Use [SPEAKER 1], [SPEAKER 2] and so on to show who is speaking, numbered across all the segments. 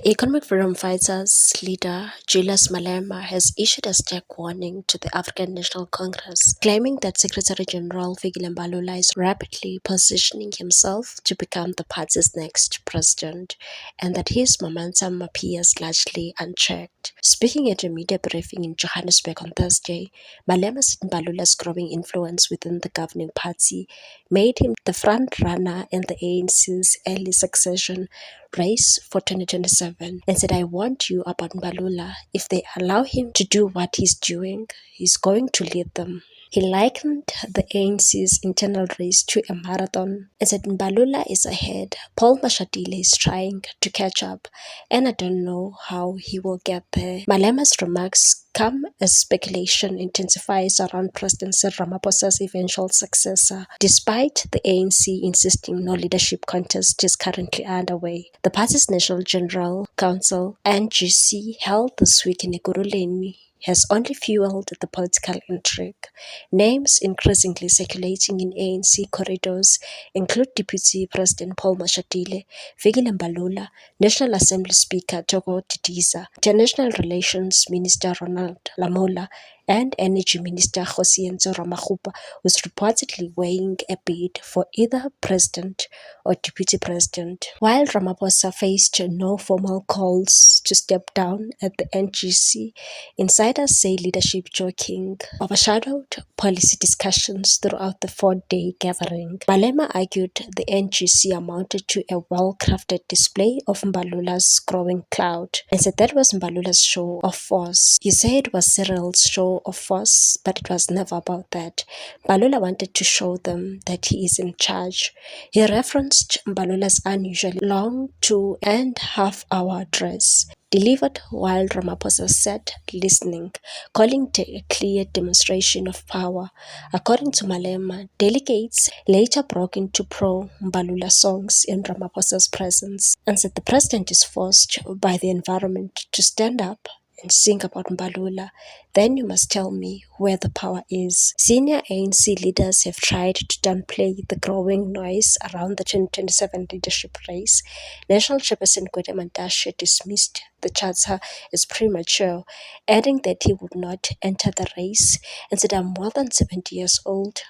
[SPEAKER 1] Economic Freedom Fighters leader Julius Malema has issued a stark warning to the African National Congress, claiming that Secretary General Fikile Mbalula is rapidly positioning himself to become the party's next president, and that his momentum appears largely unchecked. Speaking at a media briefing in Johannesburg on Thursday, Malema said Mbalula's growing influence within the governing party made him the front-runner in the ANC's early succession race for 2027, and said, "I warned you about Mbalula. If they allow him to do what he's doing, he's going to lead them." He likened the ANC's internal race to a marathon and said Mbalula is ahead, Paul Mashatile is trying to catch up, and I don't know how he will get there. Malema's remarks come as speculation intensifies around President Cyril Ramaphosa's eventual successor, despite the ANC insisting no leadership contest is currently underway. The party's National General Council, NGC, held this week in Ekurhuleni, has only fueled the political intrigue. Names increasingly circulating in ANC corridors include Deputy President Paul Mashatile, Fikile Mbalula, National Assembly Speaker Thoko Didiza, International Relations Minister Ronald Lamola, and Energy Minister Kgosientsho Ramokgopa, who's reportedly weighing a bid for either president or deputy president. While Ramaphosa faced no formal calls to step down at the NGC, insiders say leadership joking overshadowed policy discussions throughout the four-day gathering. Malema argued the NGC amounted to a well-crafted display of Mbalula's growing clout and said that was Mbalula's show of force. He said it was Cyril's show of force, but it was never about that. Mbalula wanted to show them that he is in charge. He referenced Mbalula's unusually long 2.5-hour address, delivered while Ramaphosa sat listening, calling it a clear demonstration of power. According to Malema, delegates later broke into pro-Mbalula songs in Ramaphosa's presence and said the president is forced by the environment to stand up and sing about Mbalula. Then you must tell me where the power is. Senior ANC leaders have tried to downplay the growing noise around the 2027 leadership race. National Chairperson Gwede Mantashe dismissed the charter as premature, adding that he would not enter the race and said, "I'm more than 70 years old.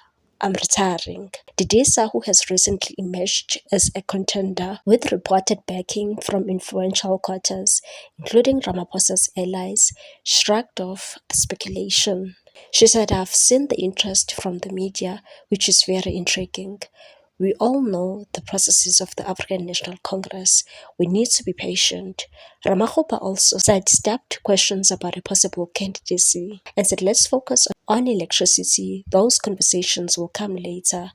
[SPEAKER 1] I'm retiring." Didiza, who has recently emerged as a contender with reported backing from influential quarters, including Ramaphosa's allies, shrugged off the speculation. She said, "I've seen the interest from the media, which is very intriguing. We all know the processes of the African National Congress. We need to be patient." Ramokgopa also sidestepped questions about a possible candidacy and said, "Let's focus on electricity. Those conversations will come later."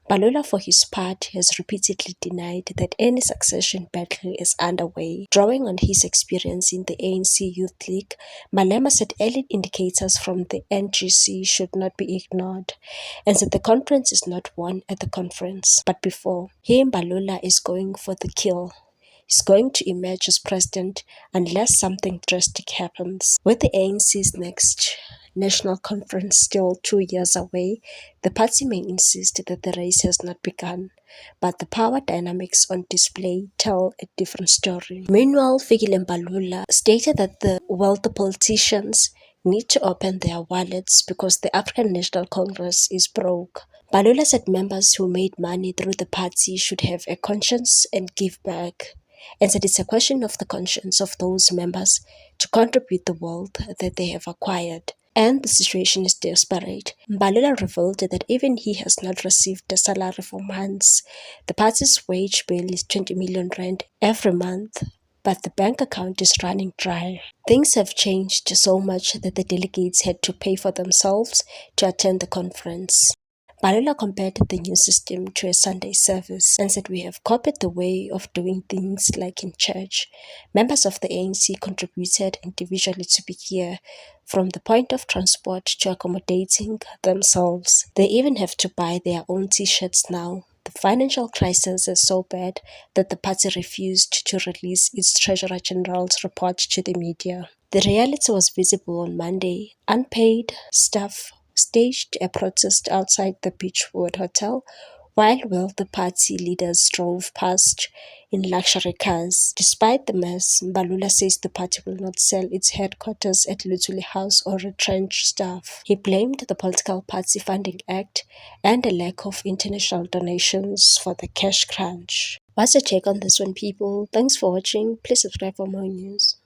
[SPEAKER 1] Mbalula, for his part, has repeatedly denied that any succession battle is underway. Drawing on his experience in the ANC Youth League, Malema said early indicators from the NGC should not be ignored and said the conference is not won at the conference, but before. He, Mbalula, is going for the kill. He's going to emerge as president unless something drastic happens. With the ANC's next national conference still 2 years away, the party may insist that the race has not begun, but the power dynamics on display tell a different story. Meanwhile, Fikile Mbalula stated that the wealthy politicians need to open their wallets because the African National Congress is broke. Mbalula said members who made money through the party should have a conscience and give back, and said it's a question of the conscience of those members to contribute the wealth that they have acquired. And the situation is desperate. Mbalula revealed that even he has not received a salary for months. The party's wage bill is 20 million rand every month, but the bank account is running dry. Things have changed so much that the delegates had to pay for themselves to attend the conference. Mbalula compared the new system to a Sunday service and said, "We have copied the way of doing things like in church." Members of the ANC contributed individually to be here, from the point of transport to accommodating themselves. They even have to buy their own t-shirts now. The financial crisis is so bad that the party refused to release its Treasurer General's report to the media. The reality was visible on Monday. Unpaid staff staged a protest outside the Beechwood Hotel while wealthy party leaders drove past in luxury cars. Despite the mess, Mbalula says the party will not sell its headquarters at Luthuli House or retrench staff. He blamed the Political Party Funding Act and a lack of international donations for the cash crunch. What's your take on this one, people? Thanks for watching. Please subscribe for more news.